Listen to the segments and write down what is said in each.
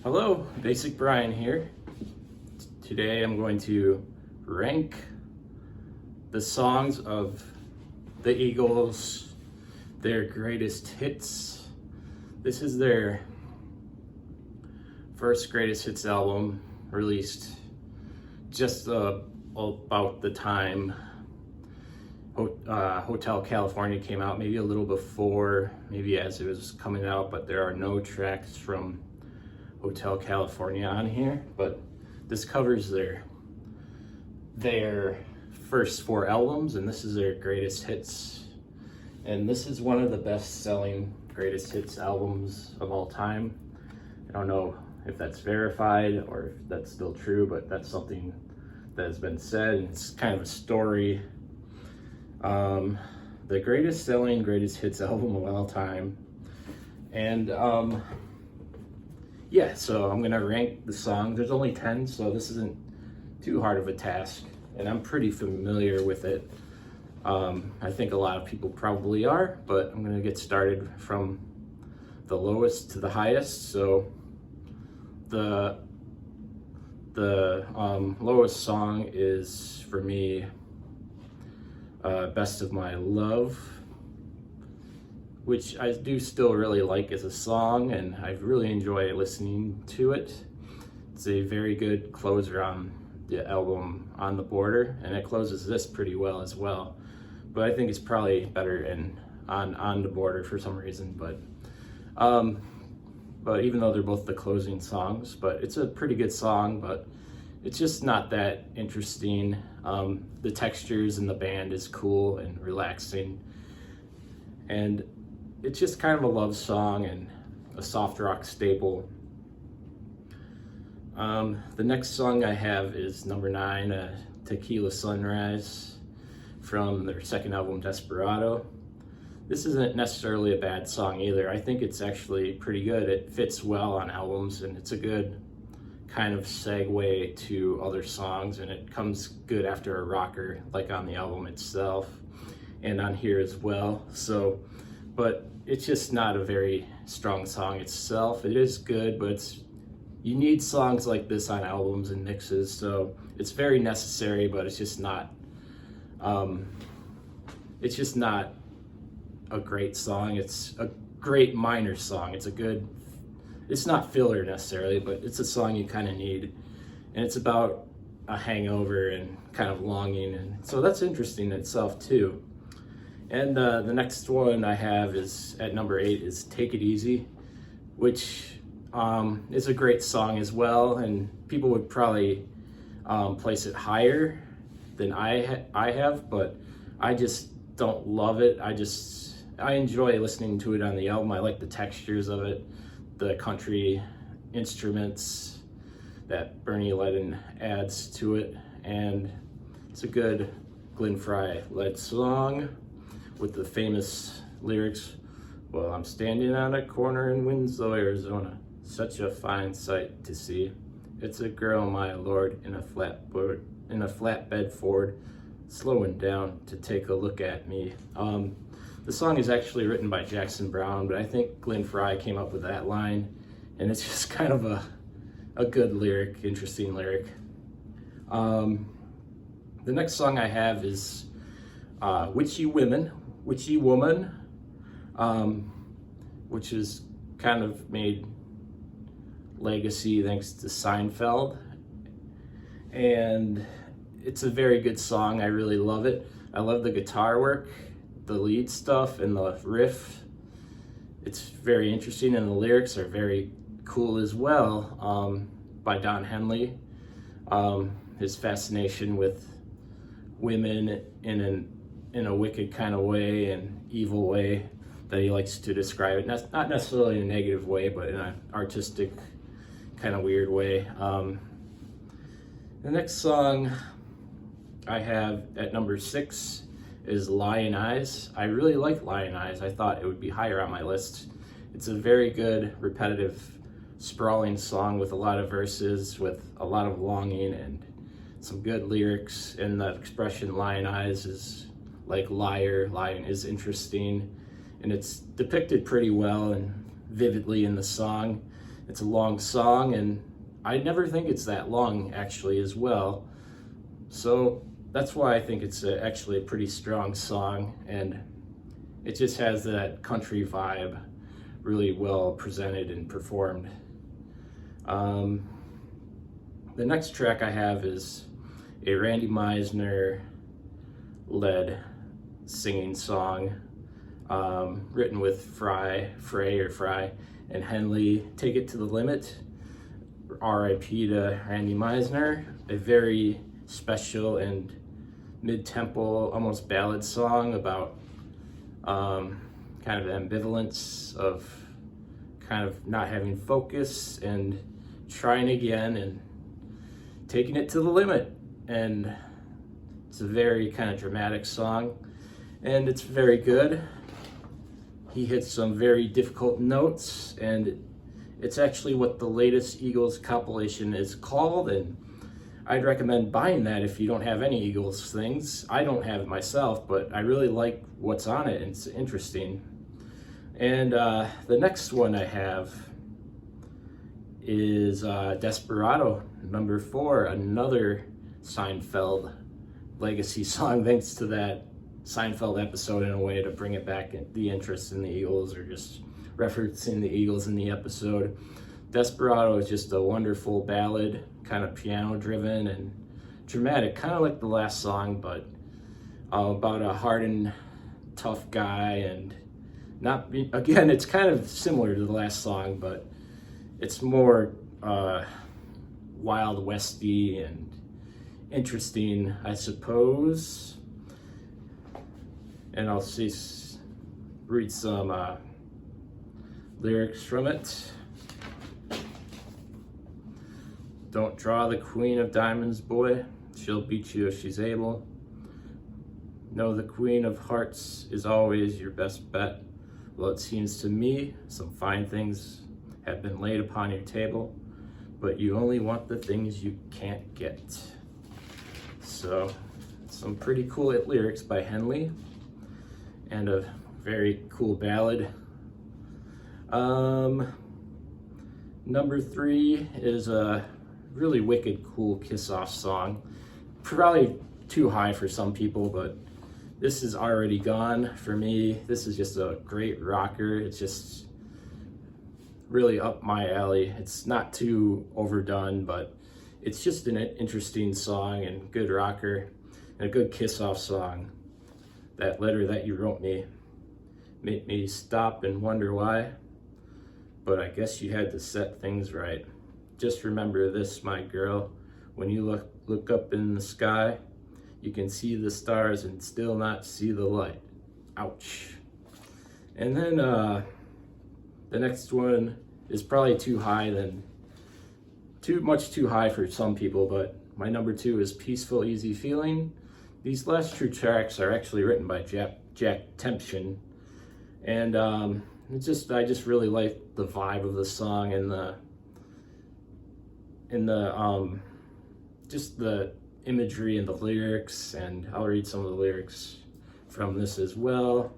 Hello, Basic Brian here. Today I'm going to rank the songs of the Eagles, their greatest hits. This is their first greatest hits album, released just about the time Hotel California came out, maybe a little before, maybe as it was coming out, but there are no tracks from Hotel California on here, but this covers their first four albums, and this is their greatest hits. And this is one of the best-selling greatest hits albums of all time. I don't know if that's verified or if that's still true, but that's something that has been said, and it's kind of a story. The greatest selling greatest hits album of all time. And yeah, so I'm gonna rank the songs. There's only 10, so this isn't too hard of a task, and I'm pretty familiar with it. I think a lot of people probably are, but I'm gonna get started from the lowest to the highest. So the lowest song is, for me, Best of My Love, which I do still really like as a song, and I really enjoy listening to it. It's a very good closer on the album On the Border, and it closes this pretty well as well. But I think it's probably better in On the Border for some reason. But even though they're both the closing songs, but it's a pretty good song, but it's just not that interesting. The textures in the band is cool and relaxing, and it's just kind of a love song and a soft rock staple. The next song I have is number 9, Tequila Sunrise, from their second album, Desperado. This isn't necessarily a bad song either. I think it's actually pretty good. It fits well on albums, and it's a good kind of segue to other songs, and it comes good after a rocker, like on the album itself and on here as well. So, but it's just not a very strong song itself. It is good, but you need songs like this on albums and mixes, so it's very necessary, but it's just not a great song. It's a great minor song. It's not filler necessarily, but it's a song you kind of need, and it's about a hangover and kind of longing, and so that's interesting in itself too. And the next one I have is at number 8 is Take It Easy, which is a great song as well, and people would probably place it higher than I have, but I just don't love it. I enjoy listening to it on the album. I like the textures of it, the country instruments that Bernie Leadon adds to it, and it's a good Glenn Frey led song with the famous lyrics. Well, I'm standing on a corner in Winslow, Arizona, such a fine sight to see. It's a girl, my lord, in a flatbed Ford, slowing down to take a look at me. The song is actually written by Jackson Browne, but I think Glenn Frey came up with that line, and it's just kind of a good lyric, interesting lyric. The next song I have is Witchy Woman, which is kind of made legacy thanks to Seinfeld, and it's a very good song. I really love it. I love the guitar work, the lead stuff, and the riff. It's very interesting, and the lyrics are very cool as well, by Don Henley. His fascination with women in a wicked kind of way and evil way that he likes to describe it. Not necessarily in a negative way, but in an artistic kind of weird way. The next song I have at number 6 is Lion Eyes. I really like Lion Eyes. I thought it would be higher on my list. It's a very good, repetitive, sprawling song with a lot of verses, with a lot of longing and some good lyrics. And the expression Lion Eyes is like liar. Lion is interesting, and it's depicted pretty well and vividly in the song. It's a long song, and I never think it's that long actually as well. So that's why I think it's actually a pretty strong song, and it just has that country vibe, really well presented and performed. The next track I have is a Randy Meisner led singing song, written with Fry and Henley. Take It to the Limit. R.I.P. to Randy Meisner. A very special and mid-tempo, almost ballad song about kind of ambivalence of kind of not having focus and trying again and taking it to the limit. And it's a very kind of dramatic song, and it's very good. He hits some very difficult notes, and it's actually what the latest Eagles compilation is called, and I'd recommend buying that if you don't have any Eagles things. I don't have it myself, but I really like what's on it, and it's interesting. And the next one I have is Desperado, number 4, another Seinfeld legacy song, thanks to that Seinfeld episode in a way to bring it back, the interest in the Eagles, or just referencing the Eagles in the episode. Desperado is just a wonderful ballad, kind of piano driven and dramatic, kind of like the last song, but about a hardened, tough guy, and again, it's kind of similar to the last song, but it's more Wild Westy and interesting, I suppose. And I'll read some lyrics from it. Don't draw the Queen of Diamonds, boy. She'll beat you if she's able. No, the Queen of Hearts is always your best bet. Well, it seems to me some fine things have been laid upon your table, but you only want the things you can't get. So, some pretty cool lyrics by Henley, and a very cool ballad. Number 3 is a really wicked cool kiss-off song. Probably too high for some people, but this is Already Gone for me. This is just a great rocker. It's just really up my alley. It's not too overdone, but it's just an interesting song and good rocker and a good kiss-off song. That letter that you wrote me made me stop and wonder why, but I guess you had to set things right. Just remember this, my girl, when you look up in the sky, you can see the stars and still not see the light. Ouch. And then the next one is probably much too high for some people, but my number 2 is Peaceful Easy Feeling. These last 2 tracks are actually written by Jack Tempchin, and I just really like the vibe of the song and just the imagery and the lyrics, and I'll read some of the lyrics from this as well.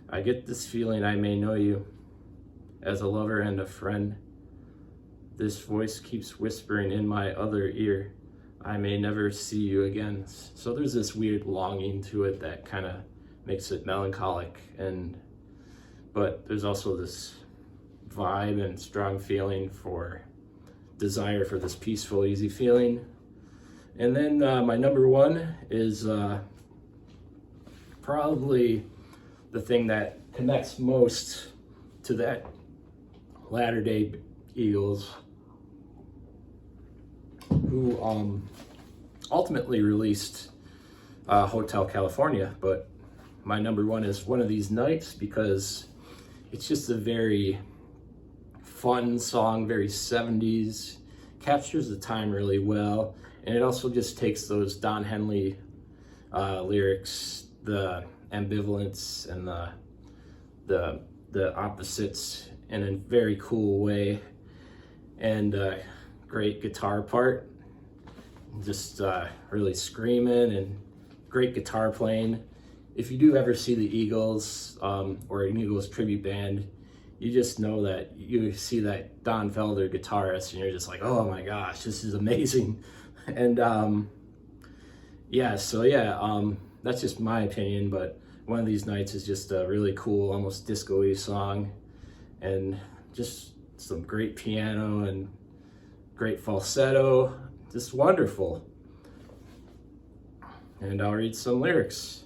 I get this feeling I may know you as a lover and a friend. This voice keeps whispering in my other ear, I may never see you again. So there's this weird longing to it that kind of makes it melancholic, but there's also this vibe and strong feeling for desire for this peaceful, easy feeling. And then my number 1 is probably the thing that connects most to that Latter-day Eagles, who ultimately released Hotel California, but my number 1 is One of These Nights, because it's just a very fun song, very 70s, captures the time really well, and it also just takes those Don Henley lyrics, the ambivalence and the opposites, in a very cool way, and great guitar part, just really screaming, and great guitar playing. If you do ever see the Eagles or an Eagles tribute band, you just know that you see that Don Felder guitarist and you're just like, oh my gosh, this is amazing. And that's just my opinion, but One of These Nights is just a really cool, almost disco-y song, and just some great piano and great falsetto, just wonderful. And I'll read some lyrics.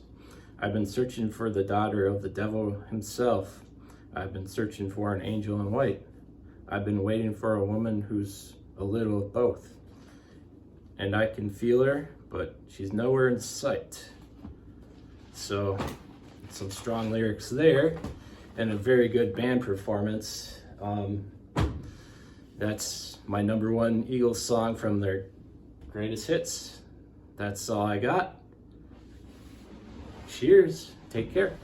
I've been searching for the daughter of the devil himself. I've been searching for an angel in white. I've been waiting for a woman who's a little of both. And I can feel her, but she's nowhere in sight. So, some strong lyrics there, and a very good band performance. That's my number one Eagles song from their greatest hits. That's all I got. Cheers. Take care.